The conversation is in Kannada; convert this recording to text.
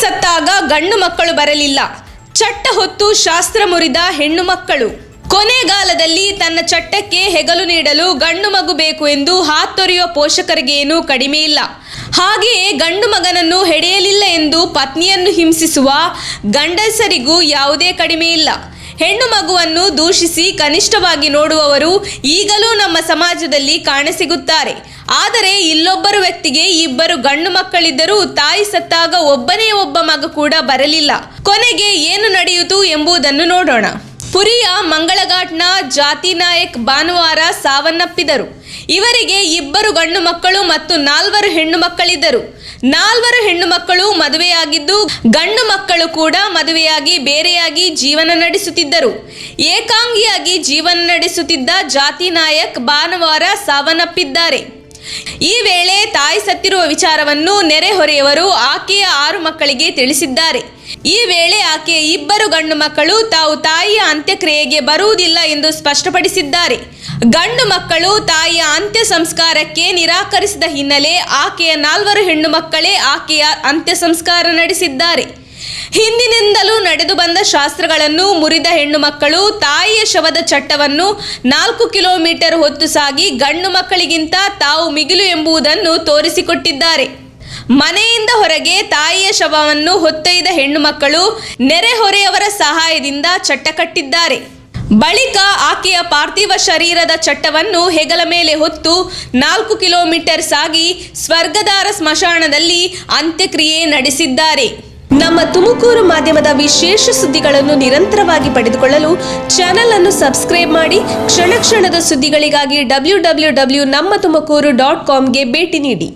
ಸತ್ತಾಗ ಗಂಡು ಮಕ್ಕಳು ಬರಲಿಲ್ಲ. ಚಟ್ಟ ಹೊತ್ತು ಶಾಸ್ತ್ರ ಮುರಿದ ಹೆಣ್ಣು ಮಕ್ಕಳು. ಕೊನೆಗಾಲದಲ್ಲಿ ತನ್ನ ಚಟ್ಟಕ್ಕೆ ಹೆಗಲು ನೀಡಲು ಗಂಡು ಮಗು ಬೇಕು ಎಂದು ಹಾತೊರೆಯುವ ಪೋಷಕರಿಗೇನೂ ಕಡಿಮೆ ಇಲ್ಲ. ಹಾಗೆಯೇ ಗಂಡು ಮಗನನ್ನು ಹೆಡೆಯಲಿಲ್ಲ ಎಂದು ಪತ್ನಿಯನ್ನು ಹಿಂಸಿಸುವ ಗಂಡಸರಿಗೂ ಯಾವುದೇ ಕಡಿಮೆ ಇಲ್ಲ. ಹೆಣ್ಣು ಮಗುವನ್ನು ದೂಷಿಸಿ ಕನಿಷ್ಠವಾಗಿ ನೋಡುವವರು ಈಗಲೂ ನಮ್ಮ ಸಮಾಜದಲ್ಲಿ ಕಾಣಸಿಗುತ್ತಾರೆ. ಆದರೆ ಇಲ್ಲೊಬ್ಬರು ವ್ಯಕ್ತಿಗೆ ಇಬ್ಬರು ಗಂಡು ಮಕ್ಕಳಿದ್ದರೂ ತಾಯಿ ಸತ್ತಾಗ ಒಬ್ಬನೇ ಒಬ್ಬ ಮಗ ಕೂಡ ಬರಲಿಲ್ಲ. ಕೊನೆಗೆ ಏನು ನಡೆಯಿತು ಎಂಬುದನ್ನು ನೋಡೋಣ. ಪುರಿಯ ಮಂಗಳಘಾಟ್ನ ಜಾತಿ ನಾಯಕ್ ಭಾನುವಾರ ಸಾವನ್ನಪ್ಪಿದರು. ಇವರಿಗೆ ಇಬ್ಬರು ಗಂಡು ಮಕ್ಕಳು ಮತ್ತು 4 ಹೆಣ್ಣು ಮಕ್ಕಳಿದ್ದರು. 4 ಹೆಣ್ಣು ಮಕ್ಕಳು ಮದುವೆಯಾಗಿದ್ದು, ಗಂಡು ಮಕ್ಕಳು ಕೂಡ ಮದುವೆಯಾಗಿ ಬೇರೆಯಾಗಿ ಜೀವನ ನಡೆಸುತ್ತಿದ್ದರು. ಏಕಾಂಗಿಯಾಗಿ ಜೀವನ ನಡೆಸುತ್ತಿದ್ದ ಜಾತಿ ನಾಯಕ್ ಭಾನುವಾರ ಸಾವನ್ನಪ್ಪಿದ್ದಾರೆ. ಈ ವೇಳೆ ತಾಯಿ ಸತ್ತಿರುವ ವಿಚಾರವನ್ನು ನೆರೆಹೊರೆಯವರು ಆಕೆಯ 6 ಮಕ್ಕಳಿಗೆ ತಿಳಿಸಿದ್ದಾರೆ. ಈ ವೇಳೆ ಆಕೆಯ 2 ಗಂಡು ಮಕ್ಕಳು ತಾವು ತಾಯಿಯ ಅಂತ್ಯಕ್ರಿಯೆಗೆ ಬರುವುದಿಲ್ಲ ಎಂದು ಸ್ಪಷ್ಟಪಡಿಸಿದ್ದಾರೆ. ಗಂಡು ಮಕ್ಕಳು ತಾಯಿಯ ಅಂತ್ಯ ಸಂಸ್ಕಾರಕ್ಕೆ ನಿರಾಕರಿಸಿದ ಹಿನ್ನೆಲೆ ಆಕೆಯ 4 ಹೆಣ್ಣು ಮಕ್ಕಳೇ ಆಕೆಯ ಅಂತ್ಯ ಸಂಸ್ಕಾರ ನಡೆಸಿದ್ದಾರೆ. ಹಿಂದಿನಿಂದಲೂ ನಡೆದು ಬಂದ ಶಾಸ್ತ್ರಗಳನ್ನು ಮುರಿದ ಹೆಣ್ಣು ಮಕ್ಕಳು ತಾಯಿಯ ಶವದ ಚಟ್ಟವನ್ನು 4 ಕಿಲೋಮೀಟರ್ ಹೊತ್ತು ಸಾಗಿ ಗಂಡು ಮಕ್ಕಳಿಗಿಂತ ತಾವು ಮಿಗಿಲು ಎಂಬುದನ್ನು ತೋರಿಸಿಕೊಟ್ಟಿದ್ದಾರೆ. ಮನೆಯಿಂದ ಹೊರಗೆ ತಾಯಿಯ ಶವವನ್ನು ಹೊತ್ತೊಯ್ದ ಹೆಣ್ಣು ಮಕ್ಕಳು ನೆರೆಹೊರೆಯವರ ಸಹಾಯದಿಂದ ಚಟ್ಟ ಕಟ್ಟಿದ್ದಾರೆ. ಬಳಿಕ ಆಕೆಯ ಪಾರ್ಥಿವ ಶರೀರದ ಚಟ್ಟವನ್ನು ಹೆಗಲ ಮೇಲೆ ಹೊತ್ತು 4 ಕಿಲೋಮೀಟರ್ ಸಾಗಿ ಸ್ವರ್ಗದಾರ ಸ್ಮಶಾನದಲ್ಲಿ ಅಂತ್ಯಕ್ರಿಯೆ ನಡೆಸಿದ್ದಾರೆ. ನಮ್ಮ ತುಮಕೂರು ಮಾಧ್ಯಮದ ವಿಶೇಷ ಸುದ್ದಿಗಳನ್ನು ನಿರಂತರವಾಗಿ ಪಡೆದುಕೊಳ್ಳಲು ಚಾನೆಲ್ ಅನ್ನು ಸಬ್ಸ್ಕ್ರೈಬ್ ಮಾಡಿ. ಕ್ಷಣ ಕ್ಷಣದ ಸುದ್ದಿಗಳಿಗಾಗಿ www.nammathumakuru.com ಗೆ ಭೇಟಿ ನೀಡಿ.